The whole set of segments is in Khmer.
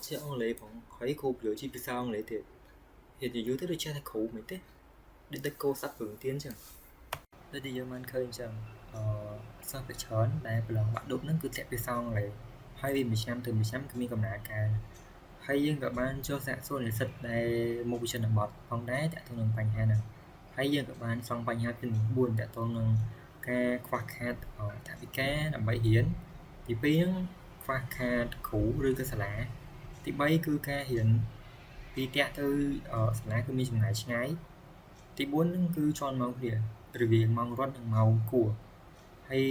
ជាអង់គ្លេសផងហើយគោប្រយោជន៍ភាសាអង់គ្លេសទៀតhiện thì dưới tới đây chơi thay khổ mấy thế để tới cô sắp hưởng tiến chẳng đây thì giờ mình khơi chẳng sao phải chớn đây bây giờ bạn đụng nó cứ chạy về sau này hay vì 15 từ 15 cái mi cầm nã cả hay dương các bạn cho sản số này sạch đây một cái chân bọt phong đá tại thôn đường bành hai nè hay dương các bạn xong bành haiเป็นbuồn tại thôn đường cái khoa khát ở tại vì cái làm bẫy hiến thì biến khoa khát cũ rư cái xà lá thì bẫy cứ ca hiến thì tẹt từ ở xà lá cứ mi chừng ngày ngay thì bốn cứ tròn màu kìa rồi vì mong rót được màu của hay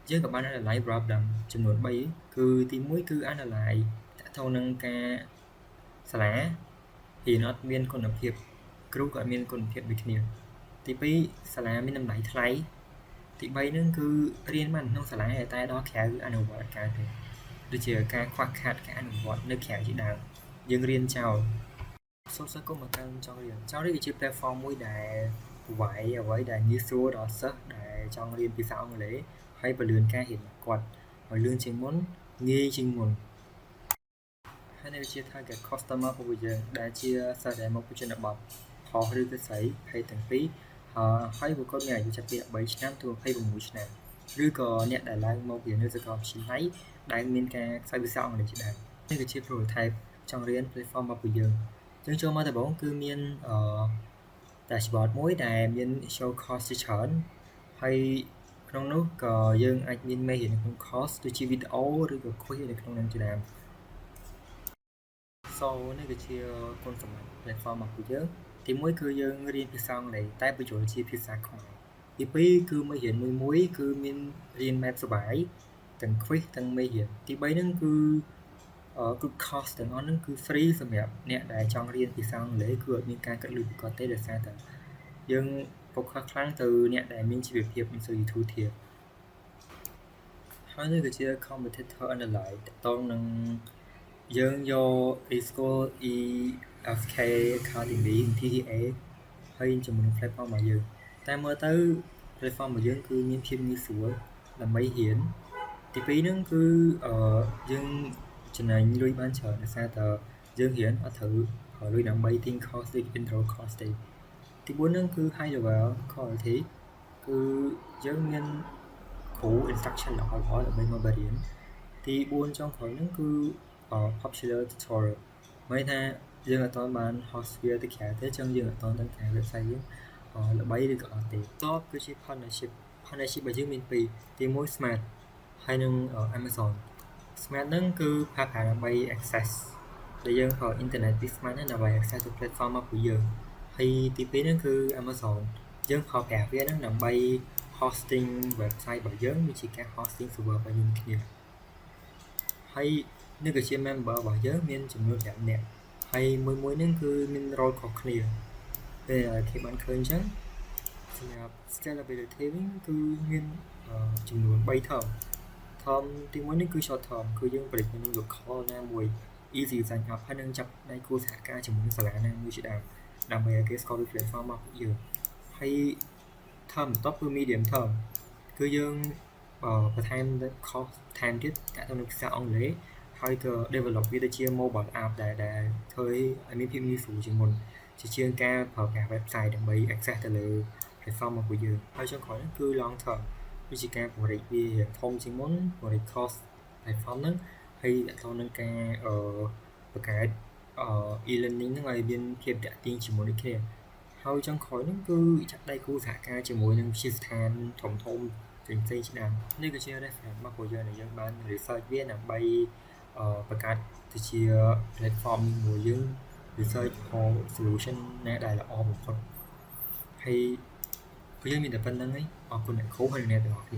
với các bạn là lại rập đầm chừng nửa bay cứ tí muối cứ ăn là lại đã thâu nâng ca xà lá thì nó miên còn lập hiệp cứ gọi miên còn hiệp bị nhiều thì bây xà lá miên nằm lại thấy thì bây nó cứ riêng mình không xà lá ở tay đó khéo cứ ăn ở vọt cả thì được chỉ ca khoác khát cả ăn ở vọt nơi khéo chỉ đào dương riêng chào số số có một căn trong riêng cháu đi chụp platform mũi đài vậy với đài như số đó sắc đài trong riêng phía sau người lấy hay bật lươn ca hiện quạt và lươn chính muốn nghi chính nguồn hay nên chia thay cái customer của bây giờ đã chia sẻ để một cái chuyện đặc biệt họ đưa cái sấy hay từng phí họ hay một con ngày chặt địa 7 năm thường hay một mũi nàoឬក៏អ្នកដែលឡើងមកពីនៅសាកលវិទ្យាល័យដែលមានការខ្សែភាសាអង់គ្លេសជាដើមនេះគឺជា prototype ចង់រៀន platform របស់ពួកយើងយើងចូលមកដំបូងគឺមានdashboard មួយដែលមាន show cost ជាច្រើនហើយក្នុងនោះក៏យើងអាចមានមេរៀនក្នុង course ដូចជាវីដេអូឬក៏ quiz នៅក្នុងនឹងជាដើម so នេះគឺជាគុណសម្បត្តិ platform របស់យើងទីមួយគឺយើងរៀនភាសាអង់គ្លេសតែបញ្ចូលជាភាសាខ្មែរទីពីរគឺមេរៀនមួយគឺមានរៀន map សុបាយទាំង quiz ទាំងមេរៀនទី3ហ្នឹងគឺគឺ course ទាំងអស់ហ្នឹងគឺ free សម្រាប់អ្នកដែលចង់រៀនភាសាអង់គ្លេសគឺអត់មានការកាត់លុយពីគាត់ទេដោយសារតែយើង focus ខ្លាំងទៅអ្នកដែលមានជីវភាពមិនសូវយូរធូរធារហើយនេះគឺជា competitor analyze តទៅនឹងយើងយក e-score EFK Academy TTA ហើយជាមួយនឹង platform របស់យើងតែមើលទៅ platform របស់យើងគឺមានភាពងាយស្រួលដើម្បីរៀនទី2ហ្នឹងគឺយើងចំណេញលុយបានច្រើនដោយសារតែយើងរៀនអត់ត្រូវលុយដើម្បីទិញ course ដូច intro course ទេទី4ហ្នឹងគឺ high level quality គឺយើងមានគ្រូ instruction ល្អៗដើម្បីមកបរៀនទី4ចុងក្រោយហ្នឹងគឺ popular tutorial មានថាយើងអត់ទាន់បាន host វាទៅក្រៅទេចឹងយើងអត់ទាន់ដឹងថា website យើងល្បីឬក៏អត់ទេតបគឺជា partnership របស់យើងមានពីរទី1 Smart ហើយនឹង Amazon Smart ហ្នឹងគឺប្រើប្រាស់ដើម្បី access ដែលយើងប្រើ internet ពី Smart ហ្នឹងដើម្បី access ទៅ platform របស់ពួកយើងហើយទី2ហ្នឹងគឺ Amazon យើងប្រើប្រាស់វាហ្នឹងដើម្បី hosting website របស់យើងវាជាការ hosting server របស់យើងគ្នាហើយនេះក៏ជា member របស់យើងមានចំនួន5នាក់ហើយមួយហ្នឹងគឺមាន role ខុសគ្នាពេលគេបានឃើញអញ្ចឹងសម្រាប់ scalability វិញគឺមានចំនួន3 term ទី1នេះគឺ short term គឺយើងបរិយានៅ local ណាមួយ easy sign up ហើយនឹងចាប់ដៃគូសហការជាមួយសាលាណាមួយជាដើមដើម្បីឲ្យគេស្គាល់ពី platform របស់ពួកយើងហើយ term បន្ទាប់គឺ medium term គឺយើងបន្ថែម course បន្ថែមទៀតតាក់ទងនឹងភាសាអង់គ្លេសហើយក៏ develop វាទៅជា mobile app ដែលធ្វើឲ្យមានភាពងាយស្រួលជាងមុនជាជាងការប្រើប្រាស់ website ដើម្បី access ទៅលើ platform របស់ពួកយើងហើយចុងក្រោយគឺ long term វាជាការពង្រីកវាធំជាងមុនពង្រីក cost platform ហ្នឹងហើយតាក់ទងនឹងការបង្កើតe-learning ហ្នឹងឲ្យមានភាពតាក់ទាញជាមួយនឹងគ្នាហើយចុងក្រោយហ្នឹងគឺចាក់ដៃគូសហការជាមួយនឹងវិទ្យាស្ថានធំផ្សេងជាដើមនេះគឺជា reference របស់ពួកយើងដែលយើងបាន research វាដើម្បីបង្កើតទៅជា platform មួយយើង research for solution ណាដែលល្អបំផុតហើយយើងមានតែប៉ុណ្្នឹងឯងអរគុណអ្នកគ្រូហើយអ្នកទាំងអស់គ្នា